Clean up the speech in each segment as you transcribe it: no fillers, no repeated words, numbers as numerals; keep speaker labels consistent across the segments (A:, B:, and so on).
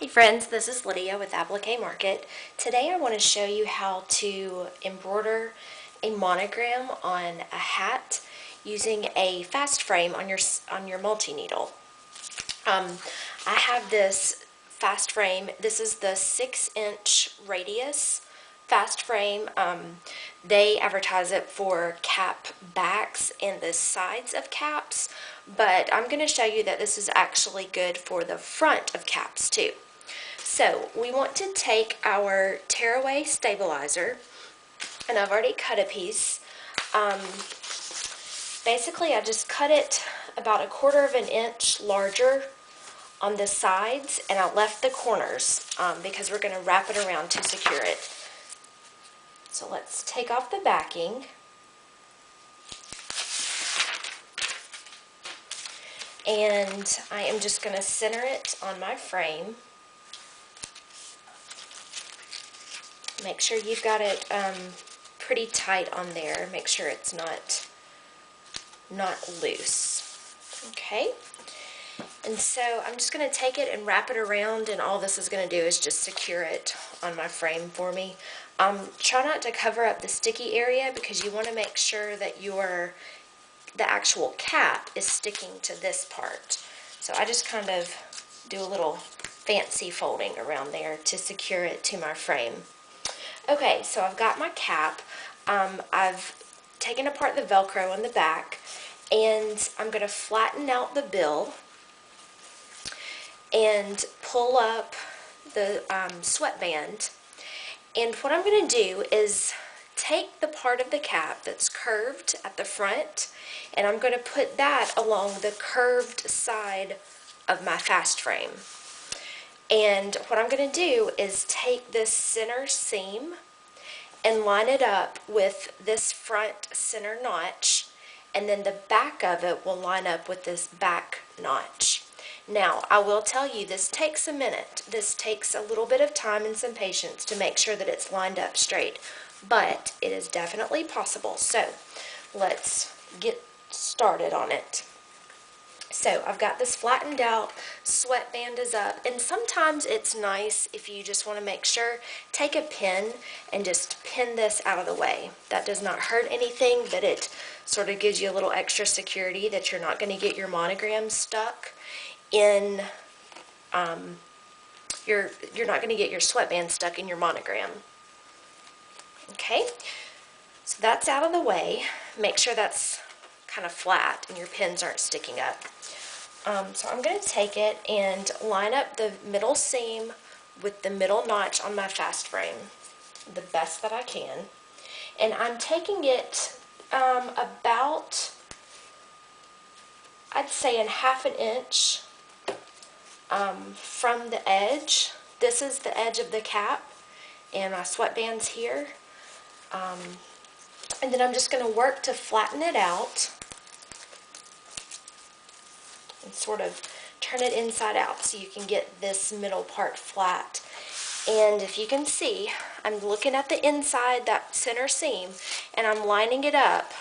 A: Hey friends, this is Lydia with Applique Market. Today I want to show you how to embroider a monogram on a hat using a fast frame on your multi-needle. I have this fast frame. This is the 6-inch radius fast frame. They advertise it for cap backs and the sides of caps, but I'm going to show you that this is actually good for the front of caps too. So we want to take our tearaway stabilizer, and I've already cut a piece. Basically I just cut it about 1/4 of an inch larger on the sides, and I left the corners because we're going to wrap it around to secure it. So let's take off the backing. And I am just going to center it on my frame. Make sure you've got it pretty tight on there. Make sure it's not loose. Okay. And so I'm just going to take it and wrap it around, and all this is going to do is just secure it on my frame for me. Try not to cover up the sticky area because you want to make sure that the actual cap is sticking to this part. So I just kind of do a little fancy folding around there to secure it to my frame. Okay, so I've got my cap. I've taken apart the Velcro on the back, and I'm going to flatten out the bill and pull up the sweatband. And what I'm going to do is take the part of the cap that's curved at the front, and I'm going to put that along the curved side of my fast frame. And what I'm going to do is take this center seam and line it up with this front center notch, and then the back of it will line up with this back notch. Now, I will tell you, this takes a minute. This takes a little bit of time and some patience to make sure that it's lined up straight, but it is definitely possible. So let's get started on it. So I've got this flattened out, sweatband is up, and sometimes it's nice if you just want to make sure, take a pin and just pin this out of the way. That does not hurt anything, but it sort of gives you a little extra security that you're not going to get your monogram stuck in, you're not going to get your sweatband stuck in your monogram. Okay, so that's out of the way. Make sure that's kind of flat and your pins aren't sticking up. So I'm going to take it and line up the middle seam with the middle notch on my fast frame the best that I can. And I'm taking it about, I'd say, in 1/2 inch from the edge. This is the edge of the cap, and my sweatband's here. And then I'm just going to work to flatten it out and sort of turn it inside out so you can get this middle part flat. And if you can see, I'm looking at the inside, that center seam, and I'm lining it up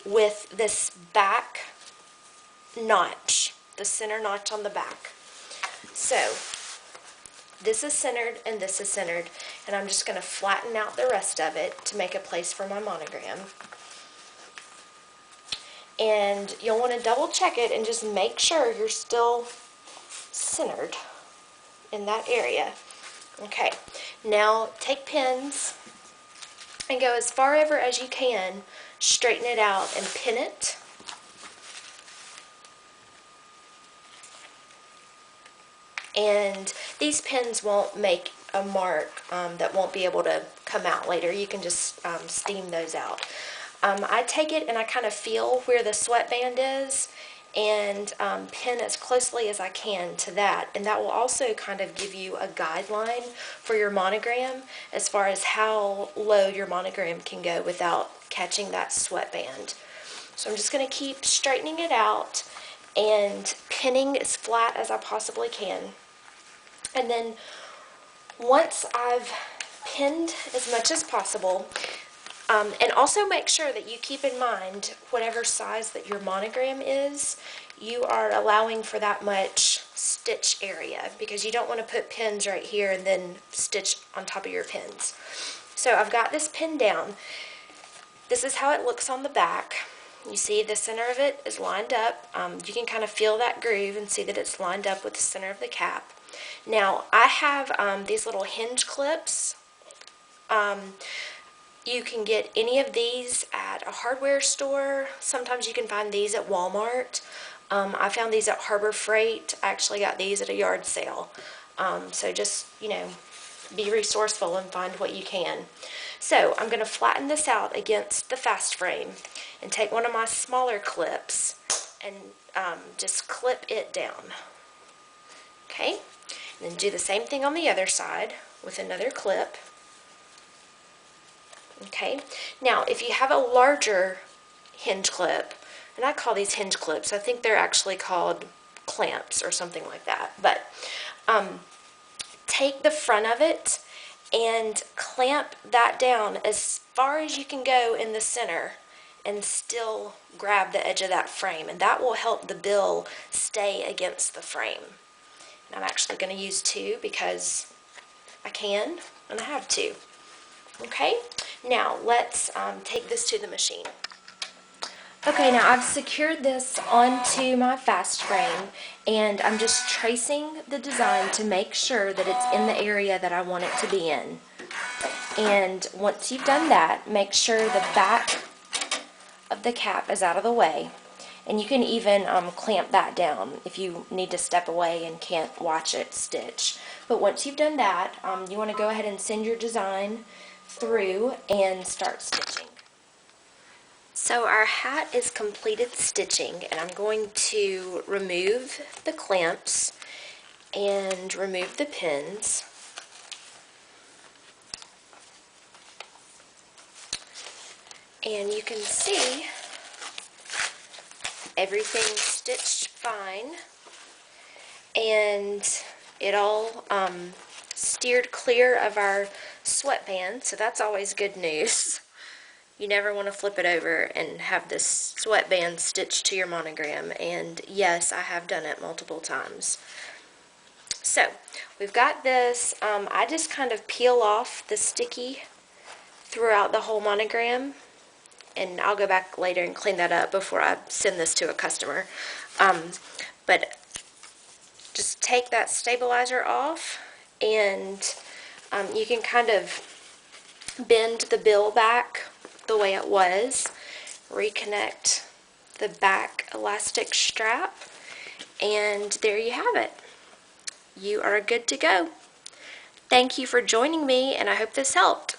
A: with this back notch, the center notch on the back. So this is centered and this is centered, and I'm just going to flatten out the rest of it to make a place for my monogram. And you'll want to double check it and just make sure you're still centered in that area. Okay, now take pins and go as far over as you can, straighten it out and pin it. And these pins won't make a mark that won't be able to come out later. You can just steam those out. I take it and I kind of feel where the sweatband is and pin as closely as I can to that. And that will also kind of give you a guideline for your monogram as far as how low your monogram can go without catching that sweatband. So I'm just going to keep straightening it out and pinning as flat as I possibly can. And then once I've pinned as much as possible, and also make sure that you keep in mind whatever size that your monogram is, you are allowing for that much stitch area, because you don't want to put pins right here and then stitch on top of your pins. So I've got this pinned down. This is how it looks on the back. You see the center of it is lined up. You can kind of feel that groove and see that it's lined up with the center of the cap. Now I have these little hinge clips. You can get any of these at a hardware store. Sometimes you can find these at Walmart. I found these at Harbor Freight. I actually got these at a yard sale. So just, you know, be resourceful and find what you can. So I'm going to flatten this out against the fast frame and take one of my smaller clips and just clip it down. Okay, and then do the same thing on the other side with another clip. Okay, now if you have a larger hinge clip, and I call these hinge clips, I think they're actually called clamps or something like that, but take the front of it and clamp that down as far as you can go in the center and still grab the edge of that frame, and that will help the bill stay against the frame. And I'm actually going to use two because I can and I have to. Okay, now let's take this to the machine. Okay, now I've secured this onto my fast frame, and I'm just tracing the design to make sure that it's in the area that I want it to be in. And once you've done that, make sure the back of the cap is out of the way. And you can even clamp that down if you need to step away and can't watch it stitch. But once you've done that, you want to go ahead and send your design through and start stitching. So our hat is completed stitching, and I'm going to remove the clamps and remove the pins. And you can see everything stitched fine, and it all steered clear of our sweatband, so that's always good news. You never want to flip it over and have this sweatband stitched to your monogram, and yes, I have done it multiple times. So we've got this. I just kind of peel off the sticky throughout the whole monogram, and I'll go back later and clean that up before I send this to a customer. But just take that stabilizer off, and you can kind of bend the bill back the way it was, reconnect the back elastic strap, and there you have it. You are good to go. Thank you for joining me, and I hope this helped.